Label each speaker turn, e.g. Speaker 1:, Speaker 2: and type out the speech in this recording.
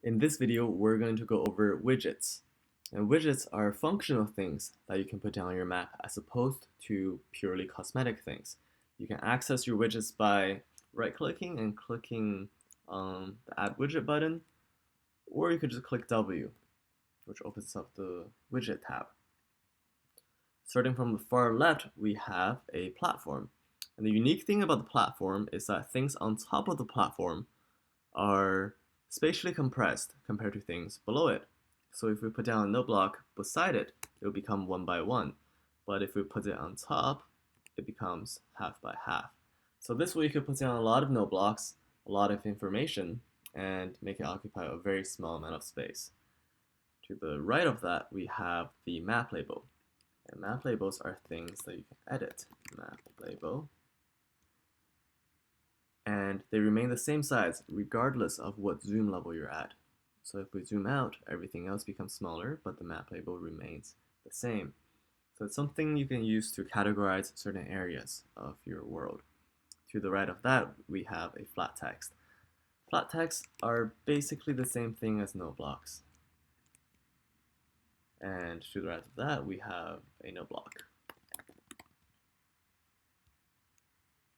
Speaker 1: In this video, we're going to go over widgets. And widgets are functional things that you can put down on your map as opposed to purely cosmetic things. You can access your widgets by right-clicking and clicking on the Add Widget button, or you could just click W, which opens up the Widget tab. Starting from the far left, we have a platform. And the unique thing about the platform is that things on top of the platform are spatially compressed compared to things below it. So if we put down a note block beside it, it will become 1 by 1. But if we put it on top, it becomes half by half. So this way you could put down a lot of note blocks, a lot of information, and make it occupy a very small amount of space. To the right of that, we have the map label. And map labels are things that you can edit. Map label. And they remain the same size regardless of what zoom level you're at. So if we zoom out, everything else becomes smaller, but the map label remains the same. So it's something you can use to categorize certain areas of your world. To the right of that, we have a flat text. Flat texts are basically the same thing as note blocks. And to the right of that, we have a note block.